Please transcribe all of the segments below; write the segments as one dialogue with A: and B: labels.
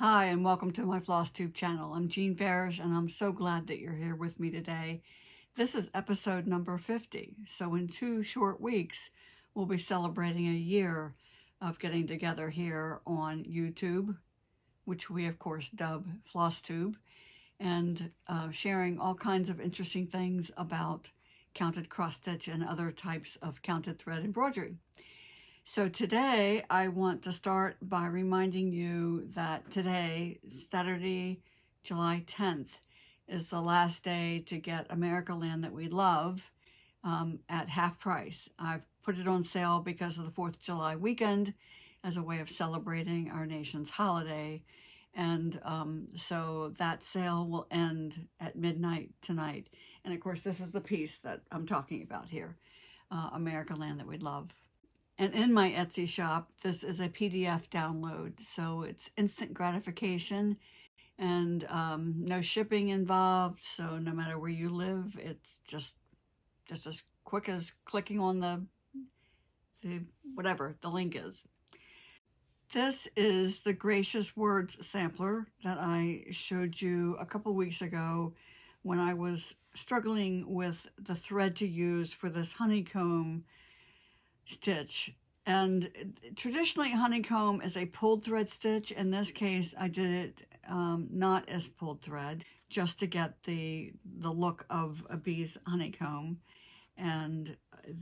A: Hi, and welcome to my FlossTube channel. I'm Jean Farish, and I'm so glad that you're here with me today. This is episode number 50, so in 2 short weeks, we'll be celebrating a year of getting together here on YouTube, which we of course dub FlossTube, and sharing all kinds of interesting things about counted cross stitch and other types of counted thread embroidery. So today I want to start by reminding you that today, Saturday, July 10th, is the last day to get America Land That We Love at half price. I've put it on sale because of the 4th of July weekend as a way of celebrating our nation's holiday. And so that sale will end at midnight tonight. And of course, this is the piece that I'm talking about here, America Land That We Love. And in my Etsy shop, this is a PDF download, so it's instant gratification and no shipping involved. So no matter where you live, it's just as quick as clicking on the whatever the link is. This is the Gracious Words sampler that I showed you a couple weeks ago when I was struggling with the thread to use for this honeycomb stitch. And traditionally honeycomb is a pulled thread stitch. In this case I did it not as pulled thread, just to get the look of a bee's honeycomb and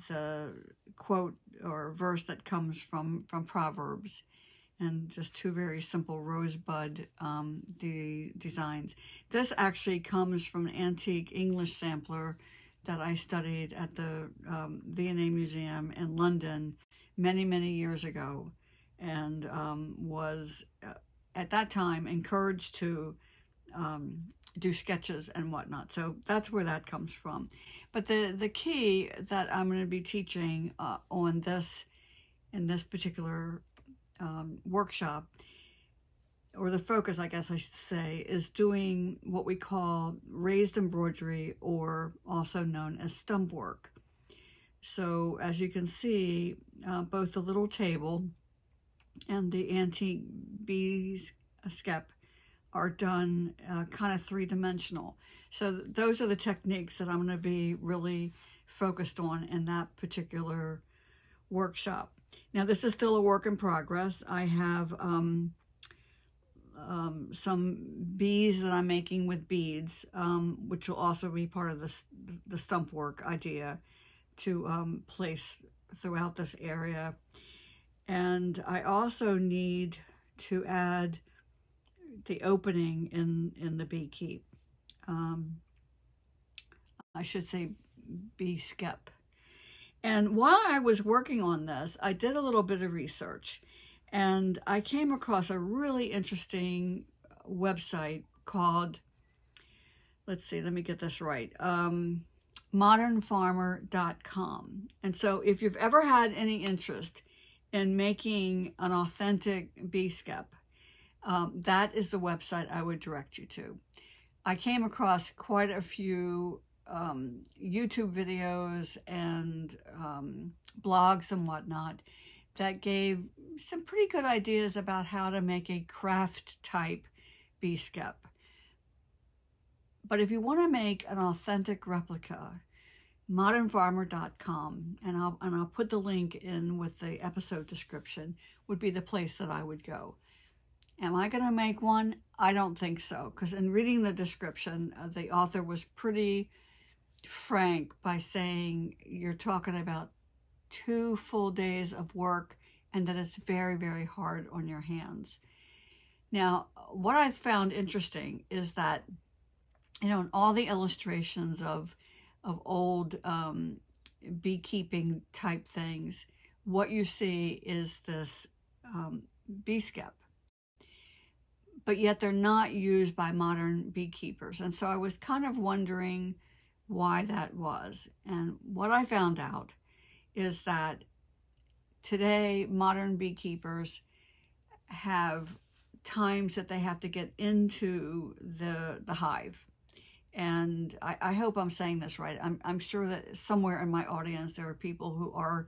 A: the quote or verse that comes from Proverbs, and just 2 very simple rosebud designs. This actually comes from an antique English sampler that I studied at the V&A Museum in London many years ago, and was at that time encouraged to do sketches and whatnot. So that's where that comes from. But the key that I'm going to be teaching on this in this particular workshop, or the focus, I guess I should say, is doing what we call raised embroidery, or also known as stump work. So as you can see, both the little table and the antique bees skep are done kind of 3-dimensional. So those are the techniques that I'm going to be really focused on in that particular workshop. Now this is still a work in progress. I have some bees that I'm making with beads, which will also be part of the stump work idea to place throughout this area. And I also need to add the opening in the bee keep. I should say bee skep. And while I was working on this, I did a little bit of research, and I came across a really interesting website called, let's see, let me get this right, modernfarmer.com. And so if you've ever had any interest in making an authentic bee skep, that is the website I would direct you to. I came across quite a few YouTube videos and blogs and whatnot that gave some pretty good ideas about how to make a craft type bee skep. But if you want to make an authentic replica, modernfarmer.com, and I'll put the link in with the episode description, would be the place that I would go. Am I going to make one? I don't think so, because in reading the description, the author was pretty frank by saying you're talking about 2 full days of work, and that it's very hard on your hands. Now, what I found interesting is that, you know, in all the illustrations of old beekeeping type things, what you see is this bee skep, but yet they're not used by modern beekeepers. And so I was kind of wondering why that was. And what I found out is that today modern beekeepers have times that they have to get into the hive. And I hope I'm saying this right. I'm sure that somewhere in my audience there are people who are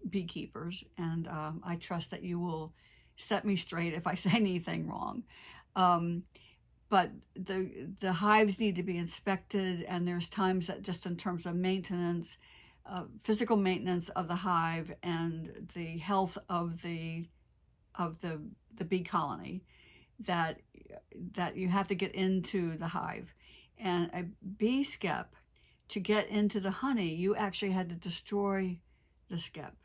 A: beekeepers, and I trust that you will set me straight if I say anything wrong. But the hives need to be inspected, and there's times that just in terms of maintenance, physical maintenance of the hive and the health of the bee colony, that you have to get into the hive. And a bee skep, to get into the honey, you actually had to destroy the skep.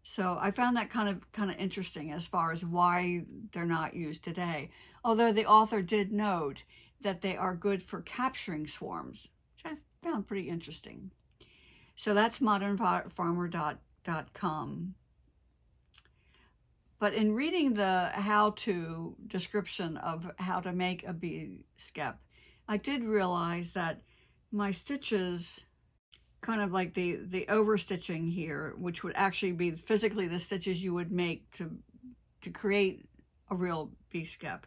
A: So I found that kind of interesting as far as why they're not used today. Although the author did note that they are good for capturing swarms, which I found pretty interesting. So that's modernfarmer.com. But in reading the how-to description of how to make a bee skep, I did realize that my stitches, kind of like the overstitching here, which would actually be physically the stitches you would make to create a real bee skep,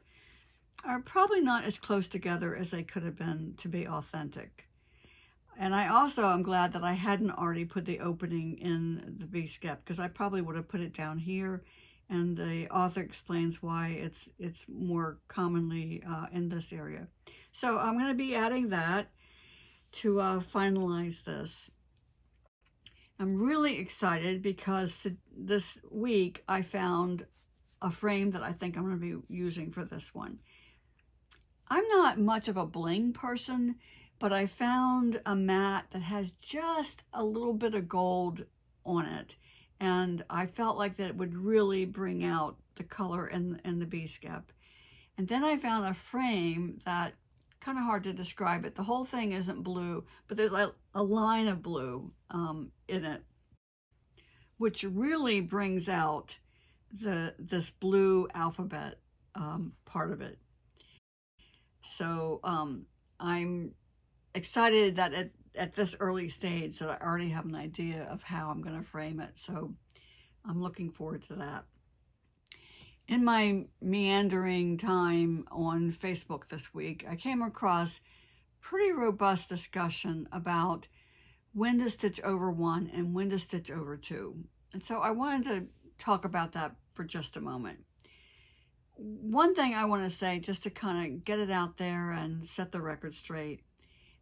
A: are probably not as close together as they could have been to be authentic. And I also am glad that I hadn't already put the opening in the bee skep, because I probably would have put it down here, and the author explains why it's more commonly in this area. So I'm going to be adding that to finalize this. I'm really excited because this week I found a frame that I think I'm going to be using for this one. I'm not much of a bling person, but I found a mat that has just a little bit of gold on it, and I felt like that would really bring out the color in the bee skep. And then I found a frame that, kind of hard to describe it. The whole thing isn't blue, but there's a line of blue in it, which really brings out this blue alphabet part of it. So I'm excited that at this early stage that I already have an idea of how I'm going to frame it. So I'm looking forward to that. In my meandering time on Facebook this week, I came across pretty robust discussion about when to stitch over one and when to stitch over two. And so I wanted to talk about that for just a moment. One thing I want to say, just to kind of get it out there and set the record straight,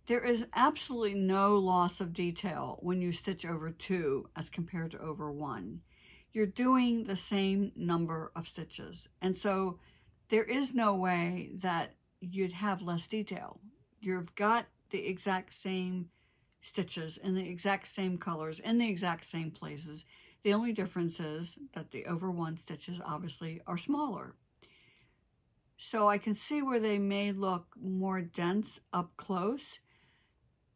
A: there is absolutely no loss of detail when you stitch over two as compared to over one. You're doing the same number of stitches. And so there is no way that you'd have less detail. You've got the exact same stitches in the exact same colors in the exact same places. The only difference is that the over one stitches obviously are smaller. So I can see where they may look more dense up close.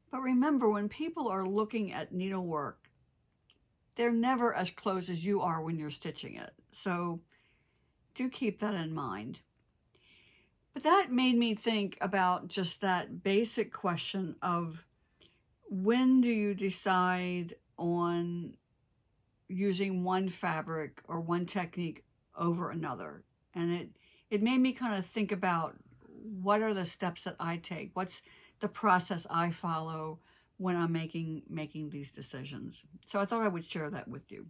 A: But remember, when people are looking at needlework, they're never as close as you are when you're stitching it. So do keep that in mind. But that made me think about just that basic question of, when do you decide on using one fabric or one technique over another? And it made me kind of think about, what are the steps that I take? What's the process I follow when I'm making these decisions? So I thought I would share that with you.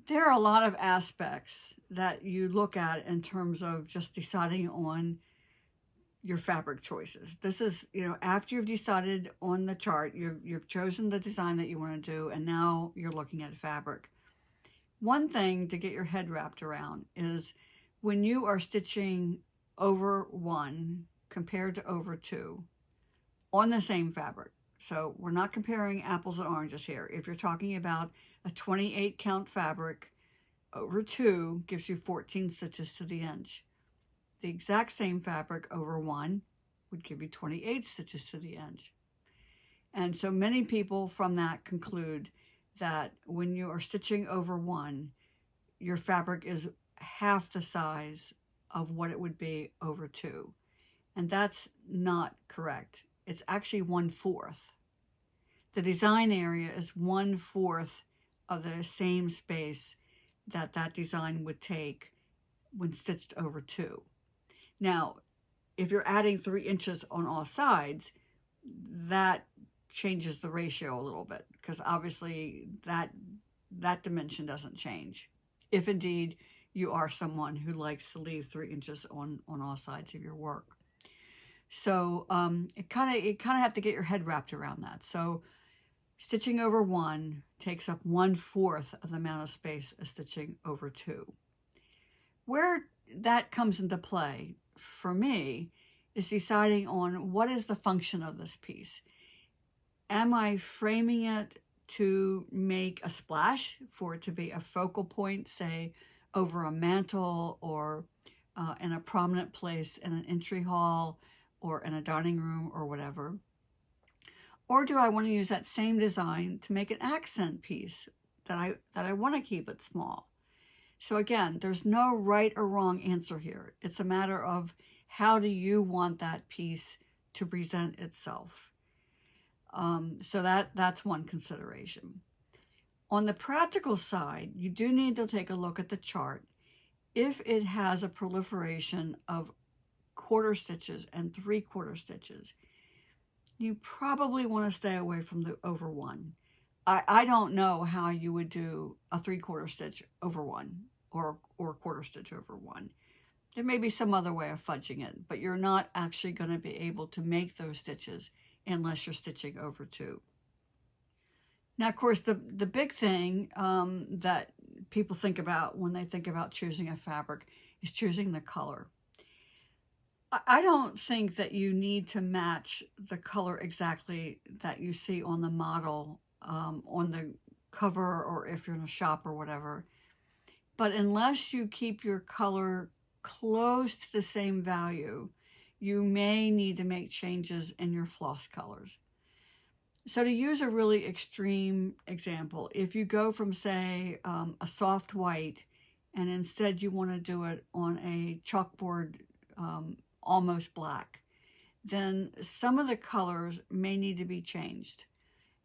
A: There are a lot of aspects that you look at in terms of just deciding on your fabric choices. This is, after you've decided on the chart, you've chosen the design that you want to do, and now you're looking at fabric. One thing to get your head wrapped around is, when you are stitching over one compared to over two on the same fabric. So we're not comparing apples and oranges here. If you're talking about a 28 count fabric, over two gives you 14 stitches to the inch. The exact same fabric over one would give you 28 stitches to the inch. And so many people from that conclude that when you are stitching over one, your fabric is half the size of what it would be over two. And that's not correct. It's actually 1/4. The design area is 1/4 of the same space that design would take when stitched over two. Now, if you're adding 3 inches on all sides, that changes the ratio a little bit, because obviously that dimension doesn't change. If indeed you are someone who likes to leave 3 inches on all sides of your work. So you kind of have to get your head wrapped around that. So stitching over 1 takes up 1/4 of the amount of space as stitching over 2. Where that comes into play for me is deciding on what is the function of this piece. Am I framing it to make a splash, for it to be a focal point, say over a mantle or in a prominent place in an entry hall or in a dining room or whatever? Or do I want to use that same design to make an accent piece that I want to keep it small? So again, there's no right or wrong answer here. It's a matter of how do you want that piece to present itself. So that's one consideration. On the practical side, you do need to take a look at the chart. If it has a proliferation of 1/4 stitches and 3/4 stitches, you probably want to stay away from the over 1. I don't know how you would do a 3/4 stitch over 1 or 1/4 stitch over 1. There may be some other way of fudging it, but you're not actually going to be able to make those stitches unless you're stitching over 2. Now, of course, the big thing that people think about when they think about choosing a fabric is choosing the color. I don't think that you need to match the color exactly that you see on the model, on the cover, or if you're in a shop or whatever. But unless you keep your color close to the same value, you may need to make changes in your floss colors. So to use a really extreme example, if you go from, say, a soft white, and instead you want to do it on a chalkboard almost black, then some of the colors may need to be changed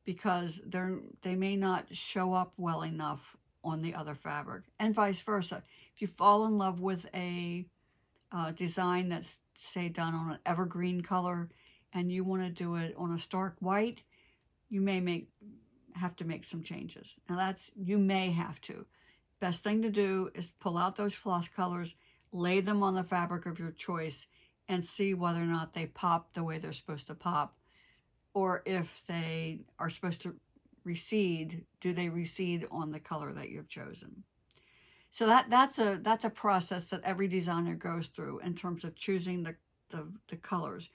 A: because they may not show up well enough on the other fabric, and vice versa. If you fall in love with a design that's, say, done on an evergreen color and you want to do it on a stark white, you may have to make some changes. Now you may have to. Best thing to do is pull out those floss colors, lay them on the fabric of your choice, and see whether or not they pop the way they're supposed to pop, or if they are supposed to recede, do they recede on the color that you've chosen? So that's a process that every designer goes through in terms of choosing the colors.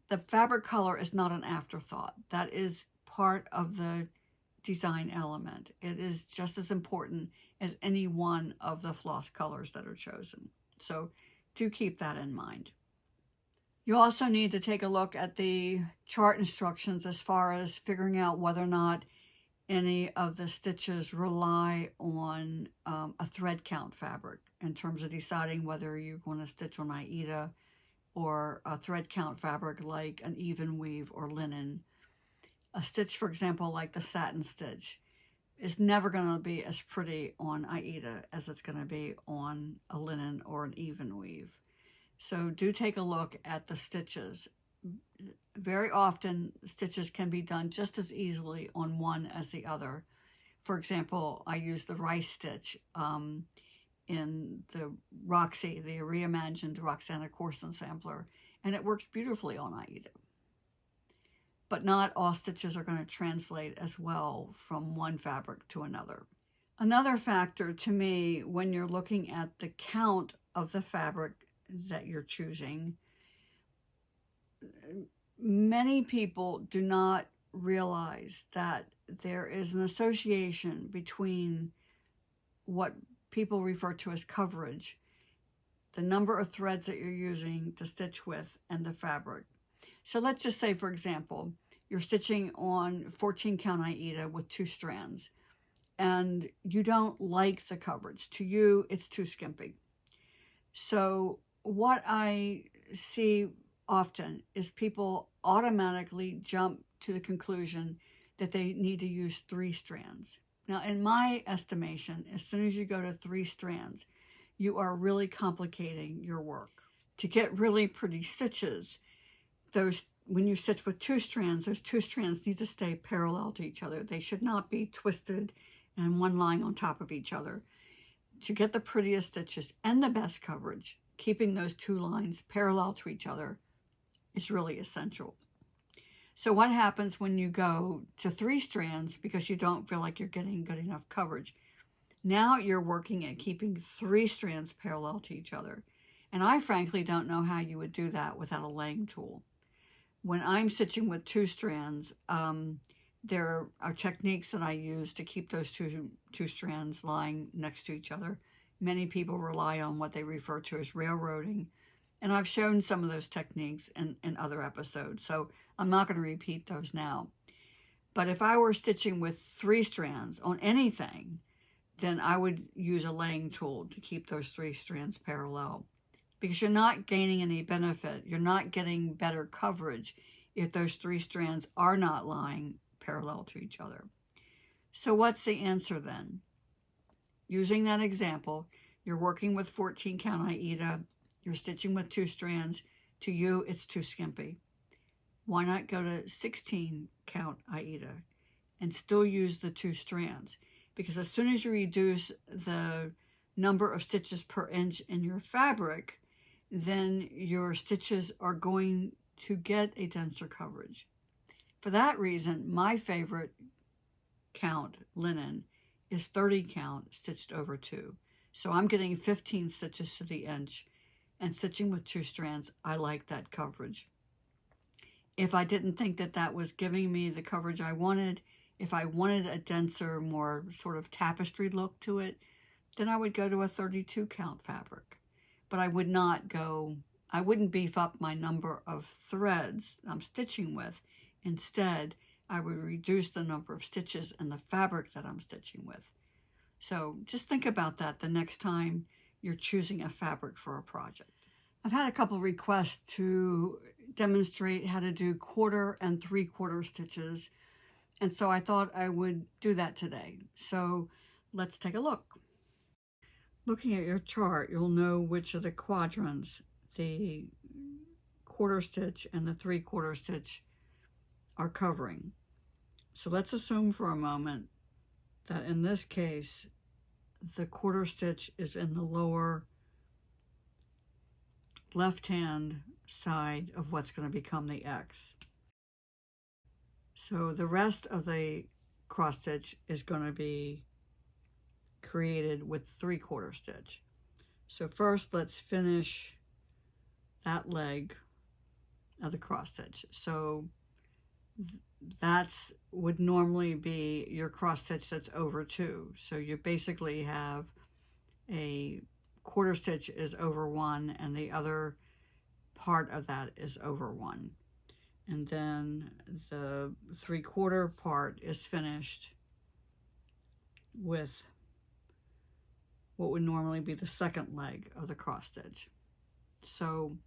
A: The fabric color is not an afterthought. That is part of the design element. It is just as important as any one of the floss colors that are chosen. So do keep that in mind. You also need to take a look at the chart instructions as far as figuring out whether or not any of the stitches rely on a thread count fabric in terms of deciding whether you're going to stitch on Aida or a thread count fabric like an even weave or linen. A stitch, for example, like the satin stitch, is never going to be as pretty on Aida as it's going to be on a linen or an even weave. So do take a look at the stitches. Very often, stitches can be done just as easily on one as the other. For example, I use the rice stitch in the Roxy, the reimagined Roxana Corson sampler, and it works beautifully on Aida. But not all stitches are going to translate as well from one fabric to another. Another factor to me when you're looking at the count of the fabric that you're choosing, many people do not realize that there is an association between what people refer to as coverage, the number of threads that you're using to stitch with, and the fabric. So let's just say, for example, you're stitching on 14 count Aida with 2 strands, and you don't like the coverage. To you, it's too skimpy. So what I see often is people automatically jump to the conclusion that they need to use 3 strands. Now, in my estimation, as soon as you go to 3 strands, you are really complicating your work. To get really pretty stitches, when you stitch with 2 strands, those 2 strands need to stay parallel to each other. They should not be twisted and one lying on top of each other. to get the prettiest stitches and the best coverage, keeping those two lines parallel to each other is really essential. So what happens when you go to 3 strands because you don't feel like you're getting good enough coverage? Now you're working at keeping 3 strands parallel to each other. And I frankly don't know how you would do that without a laying tool. When I'm stitching with 2 strands, there are techniques that I use to keep those two strands lying next to each other. Many people rely on what they refer to as railroading. And I've shown some of those techniques in other episodes, so I'm not going to repeat those now. But if I were stitching with 3 strands on anything, then I would use a laying tool to keep those 3 strands parallel. Because you're not gaining any benefit, you're not getting better coverage if those 3 strands are not lying parallel to each other. So what's the answer then? Using that example, you're working with 14 count Aida, you're stitching with 2 strands. To you, it's too skimpy. Why not go to 16 count Aida and still use the 2 strands? Because as soon as you reduce the number of stitches per inch in your fabric, then your stitches are going to get a denser coverage. For that reason, my favorite count linen is 30 count stitched over 2. So I'm getting 15 stitches to the inch, and stitching with 2 strands, I like that coverage. If I didn't think that that was giving me the coverage I wanted, if I wanted a denser, more sort of tapestry look to it, then I would go to a 32 count fabric. But I wouldn't beef up my number of threads I'm stitching with. Instead, I would reduce the number of stitches in the fabric that I'm stitching with. So just think about that the next time you're choosing a fabric for a project. I've had a couple requests to demonstrate how to do 1/4 and 3/4 stitches, and so I thought I would do that today. So let's take a look. Looking at your chart, you'll know which of the quadrants the 1/4 stitch and the 3/4 stitch are covering. So let's assume for a moment that in this case, the 1/4 stitch is in the lower left-hand side of what's going to become the X. So the rest of the cross stitch is going to be created with 3/4 stitch. So first let's finish that leg of the cross stitch. So that's would normally be your cross stitch that's over 2. So you basically have a 1/4 stitch is over 1 and the other part of that is over 1. And then the 3/4 part is finished with what would normally be the second leg of the cross stitch. So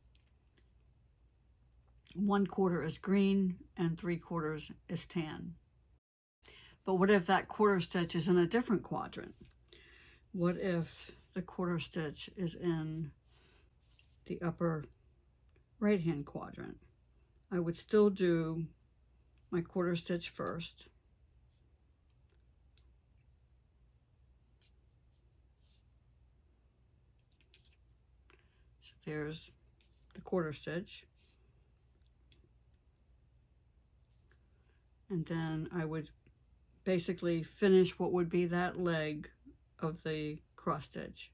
A: 1/4 is green and 3/4 is tan. But what if that 1/4 stitch is in a different quadrant? What if the 1/4 stitch is in the upper right hand quadrant? I would still do my 1/4 stitch first. So there's the 1/4 stitch. And then I would basically finish what would be that leg of the cross stitch.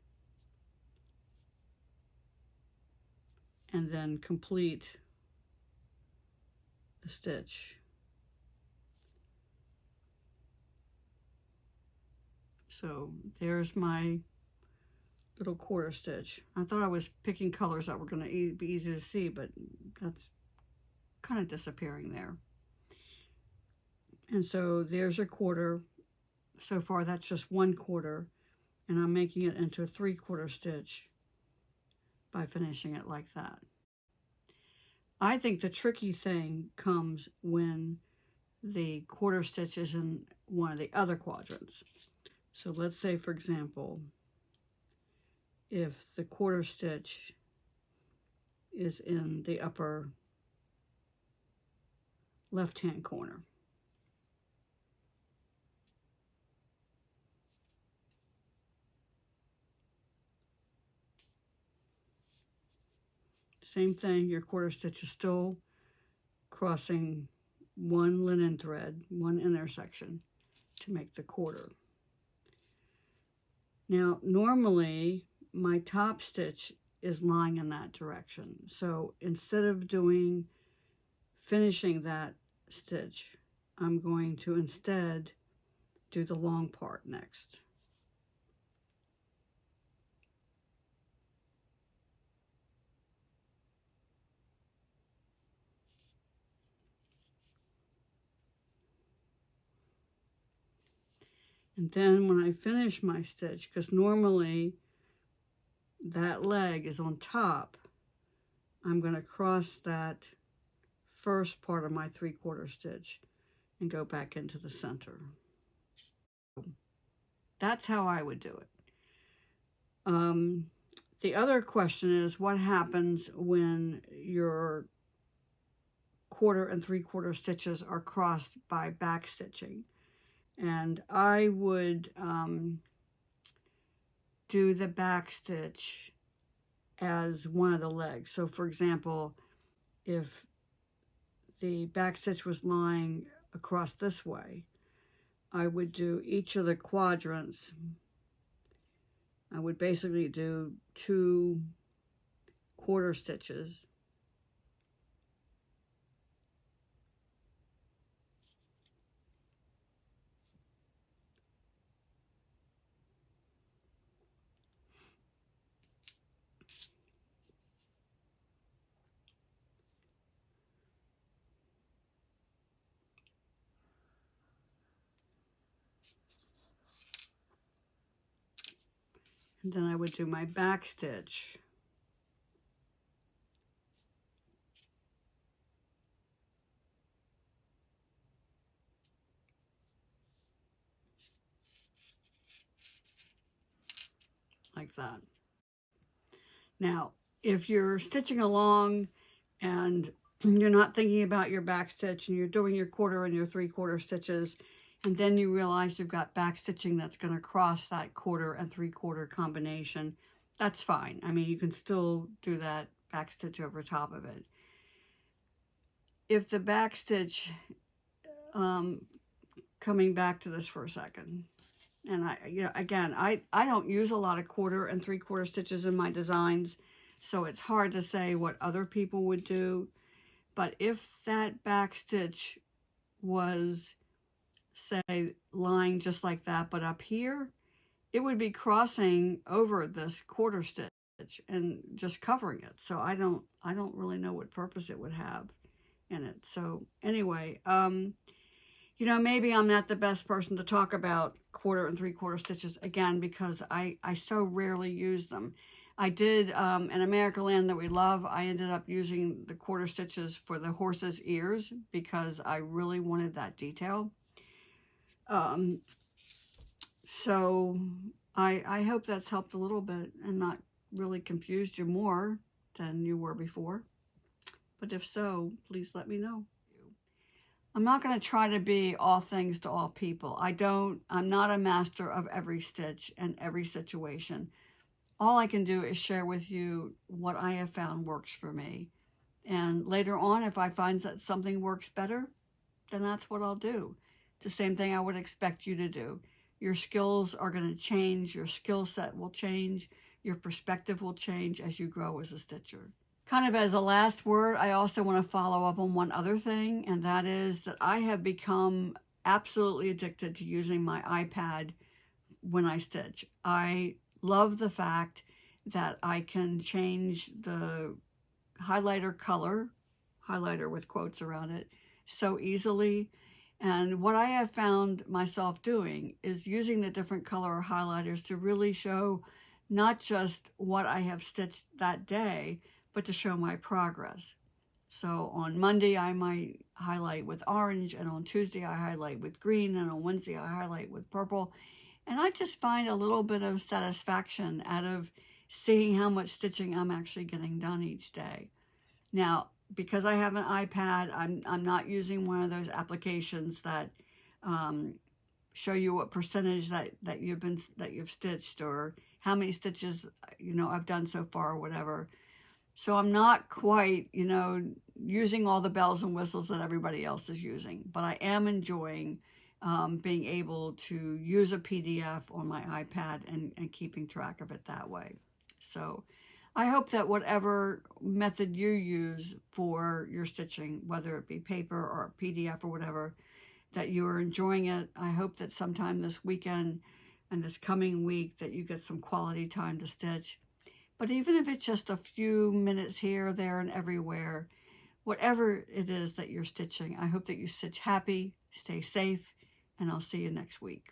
A: And then complete the stitch. So there's my little 1/4 stitch. I thought I was picking colors that were going to be easy to see, but that's kind of disappearing there. And so there's your 1/4. So far that's just 1/4, and I'm making it into a 3/4 stitch by finishing it like that. I think the tricky thing comes when the 1/4 stitch is in one of the other quadrants. So let's say, for example, if the 1/4 stitch is in the upper left-hand corner. Same thing, your quarter stitch is still crossing one linen thread, one intersection to make the quarter. Now, normally my top stitch is lying in that direction. So instead of finishing that stitch, I'm going to instead do the long part next. And then when I finish my stitch, because normally that leg is on top, I'm going to cross that first part of my 3/4 stitch and go back into the center. That's how I would do it. The other question is, what happens when your 1/4 and 3/4 stitches are crossed by back stitching? And I would do the back stitch as one of the legs. So for example, if the back stitch was lying across this way, I would do each of the quadrants. I would basically do 2 1/4 stitches. And then I would do my back stitch. Like that. Now, if you're stitching along and you're not thinking about your back stitch and you're doing your 1/4 and your 3/4 stitches, and then you realize you've got back stitching that's going to cross that 1/4 and 3/4 combination, that's fine. I mean, you can still do that back stitch over top of it. If the back stitch, coming back to this for a second, and I don't use a lot of 1/4 and 3/4 stitches in my designs, so it's hard to say what other people would do. But if that back stitch was, say, lying just like that, but up here, it would be crossing over this 1/4 stitch and just covering it. So I don't really know what purpose it would have in it. So anyway, maybe I'm not the best person to talk about 1/4 and 3/4 stitches again, because I so rarely use them. I did, in America Land That We Love, I ended up using the 1/4 stitches for the horse's ears because I really wanted that detail. So I hope that's helped a little bit and not really confused you more than you were before. But if so, please let me know. I'm not going to try to be all things to all people. I'm not a master of every stitch and every situation. All I can do is share with you what I have found works for me. And later on, if I find that something works better, then that's what I'll do. It's the same thing I would expect you to do. Your skills are going to change. Your skill set will change. Your perspective will change as you grow as a stitcher. Kind of as a last word, I also want to follow up on one other thing, and that is that I have become absolutely addicted to using my iPad when I stitch. I love the fact that I can change the highlighter color, highlighter with quotes around it, so easily. And what I have found myself doing is using the different color highlighters to really show not just what I have stitched that day, but to show my progress. So on Monday, I might highlight with orange, and on Tuesday, I highlight with green, and on Wednesday, I highlight with purple. And I just find a little bit of satisfaction out of seeing how much stitching I'm actually getting done each day. Now, because I have an iPad, I'm not using one of those applications that show you what percentage that you've stitched, or how many stitches I've done so far, or whatever. So I'm not quite, you know, using all the bells and whistles that everybody else is using, but I am enjoying being able to use a PDF on my iPad and keeping track of it that way. So I hope that whatever method you use for your stitching, whether it be paper or PDF or whatever, that you are enjoying it. I hope that sometime this weekend and this coming week that you get some quality time to stitch. But even if it's just a few minutes here, there, and everywhere, whatever it is that you're stitching, I hope that you stitch happy, stay safe, and I'll see you next week.